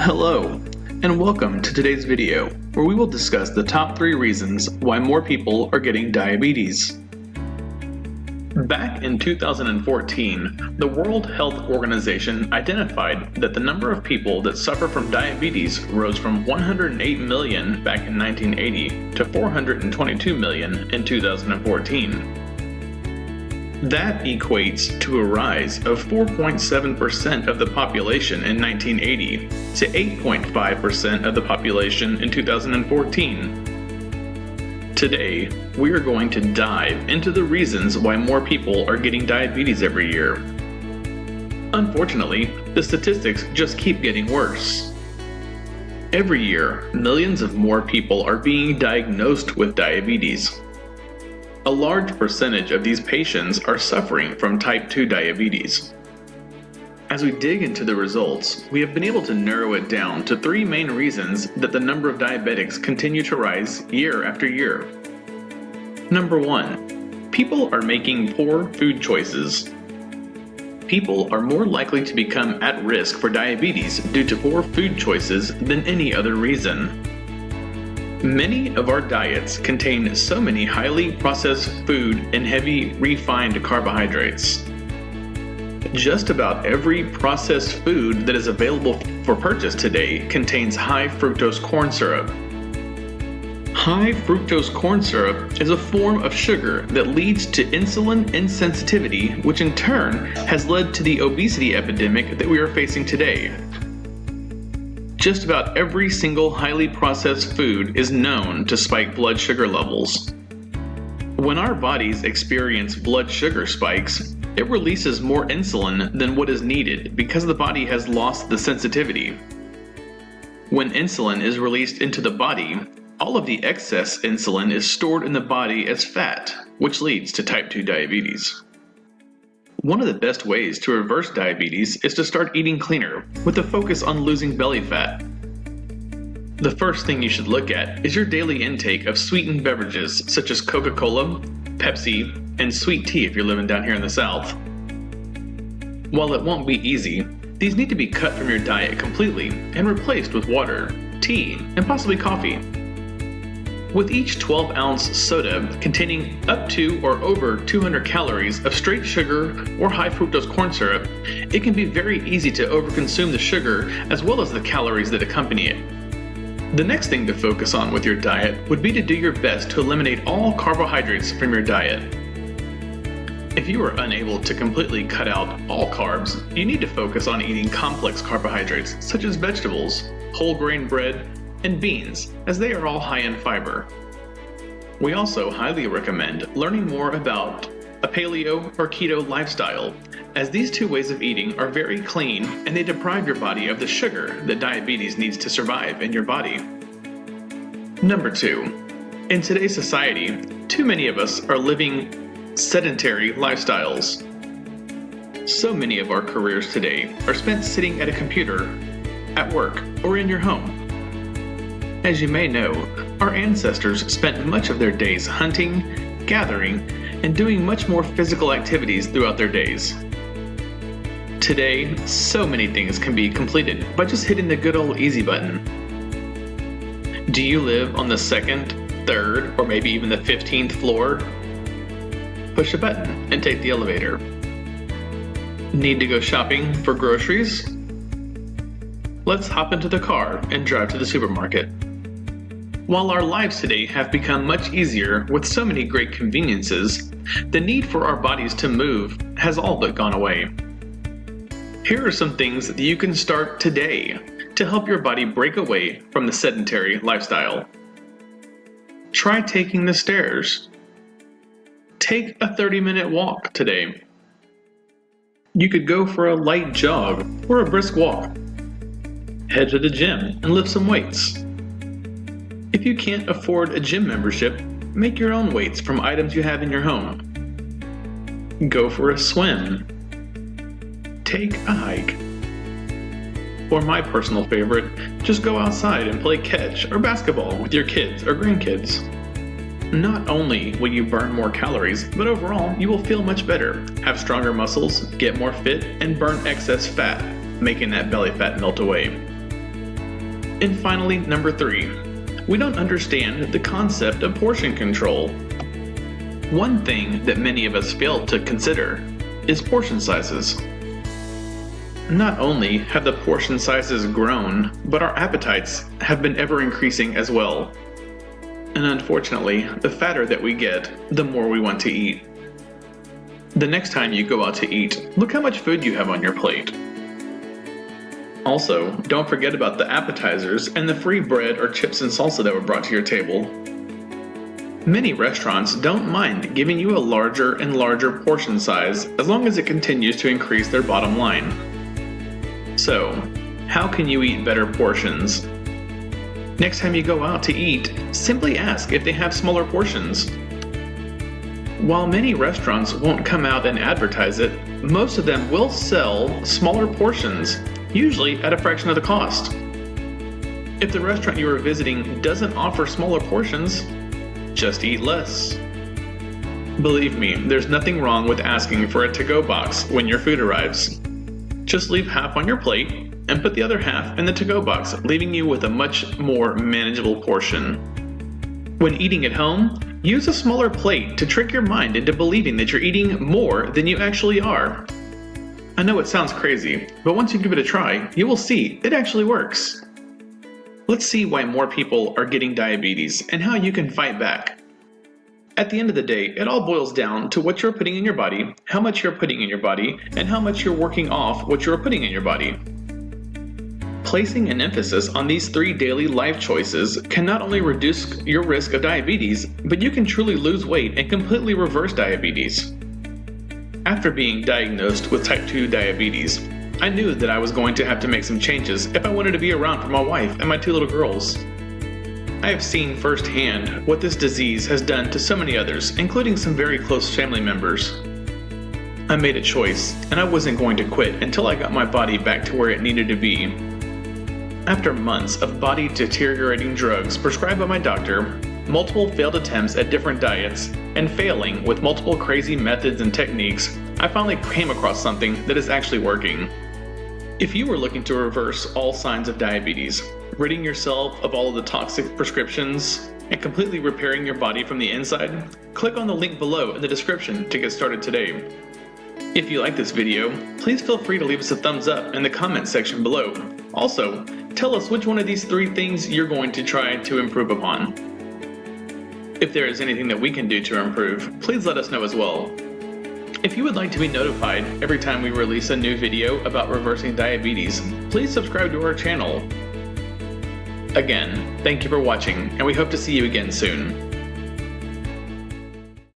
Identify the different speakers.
Speaker 1: Hello, and welcome to today's video, where we will discuss the top 3 reasons why more people are getting diabetes. Back in 2014, the World Health Organization identified that the number of people that suffer from diabetes rose from 108 million back in 1980 to 422 million in 2014. That equates to a rise of 4.7% of the population in 1980 to 8.5% of the population in 2014. Today, we are going to dive into the reasons why more people are getting diabetes every year. Unfortunately, the statistics just keep getting worse. Every year, millions of more people are being diagnosed with diabetes. A large percentage of these patients are suffering from type 2 diabetes. As we dig into the results, we have been able to narrow it down to 3 main reasons that the number of diabetics continue to rise year after year. Number 1. People are making poor food choices. People are more likely to become at risk for diabetes due to poor food choices than any other reason. Many of our diets contain so many highly processed food and heavy refined carbohydrates. Just about every processed food that is available for purchase today contains high fructose corn syrup. High fructose corn syrup is a form of sugar that leads to insulin insensitivity, which in turn has led to the obesity epidemic that we are facing today. Just about every single highly processed food is known to spike blood sugar levels. When our bodies experience blood sugar spikes, it releases more insulin than what is needed because the body has lost the sensitivity. When insulin is released into the body, all of the excess insulin is stored in the body as fat, which leads to type 2 diabetes. One of the best ways to reverse diabetes is to start eating cleaner, with a focus on losing belly fat. The first thing you should look at is your daily intake of sweetened beverages such as Coca-Cola, Pepsi, and sweet tea if you're living down here in the South. While it won't be easy, these need to be cut from your diet completely and replaced with water, tea, and possibly coffee. With each 12-ounce soda containing up to or over 200 calories of straight sugar or high fructose corn syrup, it can be very easy to overconsume the sugar as well as the calories that accompany it. The next thing to focus on with your diet would be to do your best to eliminate all carbohydrates from your diet. If you are unable to completely cut out all carbs, you need to focus on eating complex carbohydrates such as vegetables, whole grain bread, and beans, as they are all high in fiber. We also highly recommend learning more about a paleo or keto lifestyle, as these 2 ways of eating are very clean and they deprive your body of the sugar that diabetes needs to survive in your body. Number 2. In today's society, too many of us are living sedentary lifestyles. So many of our careers today are spent sitting at a computer, at work, or in your home. As you may know, our ancestors spent much of their days hunting, gathering, and doing much more physical activities throughout their days. Today, so many things can be completed by just hitting the good old easy button. Do you live on the 2nd, 3rd, or maybe even the 15th floor? Push a button and take the elevator. Need to go shopping for groceries? Let's hop into the car and drive to the supermarket. While our lives today have become much easier with so many great conveniences, the need for our bodies to move has all but gone away. Here are some things that you can start today to help your body break away from the sedentary lifestyle. Try taking the stairs. Take a 30-minute walk today. You could go for a light jog or a brisk walk. Head to the gym and lift some weights. If you can't afford a gym membership, make your own weights from items you have in your home. Go for a swim. Take a hike. Or my personal favorite, just go outside and play catch or basketball with your kids or grandkids. Not only will you burn more calories, but overall you will feel much better, have stronger muscles, get more fit, and burn excess fat, making that belly fat melt away. And finally, number 3, we don't understand the concept of portion control. One thing that many of us fail to consider is portion sizes. Not only have the portion sizes grown, but our appetites have been ever increasing as well. And unfortunately, the fatter that we get, the more we want to eat. The next time you go out to eat, look how much food you have on your plate. Also, don't forget about the appetizers and the free bread or chips and salsa that were brought to your table. Many restaurants don't mind giving you a larger and larger portion size as long as it continues to increase their bottom line. So, how can you eat better portions? Next time you go out to eat, simply ask if they have smaller portions. While many restaurants won't come out and advertise it, most of them will sell smaller portions, usually at a fraction of the cost. If the restaurant you are visiting doesn't offer smaller portions, just eat less. Believe me, there's nothing wrong with asking for a to-go box when your food arrives. Just leave half on your plate and put the other half in the to-go box, leaving you with a much more manageable portion. When eating at home, use a smaller plate to trick your mind into believing that you're eating more than you actually are. I know it sounds crazy, but once you give it a try, you will see it actually works. Let's see why more people are getting diabetes and how you can fight back. At the end of the day, it all boils down to what you're putting in your body, how much you're putting in your body, and how much you're working off what you're putting in your body. Placing an emphasis on these 3 daily life choices can not only reduce your risk of diabetes, but you can truly lose weight and completely reverse diabetes. After being diagnosed with type 2 diabetes, I knew that I was going to have to make some changes if I wanted to be around for my wife and my 2 little girls. I have seen firsthand what this disease has done to so many others, including some very close family members. I made a choice, and I wasn't going to quit until I got my body back to where it needed to be. After months of body deteriorating drugs prescribed by my doctor, multiple failed attempts at different diets, and failing with multiple crazy methods and techniques, I finally came across something that is actually working. If you are looking to reverse all signs of diabetes, ridding yourself of all of the toxic prescriptions, and completely repairing your body from the inside, click on the link below in the description to get started today. If you like this video, please feel free to leave us a thumbs up in the comment section below. Also, tell us which one of these 3 things you're going to try to improve upon. If there is anything that we can do to improve, please let us know as well. If you would like to be notified every time we release a new video about reversing diabetes, please subscribe to our channel. Again, thank you for watching, and we hope to see you again soon.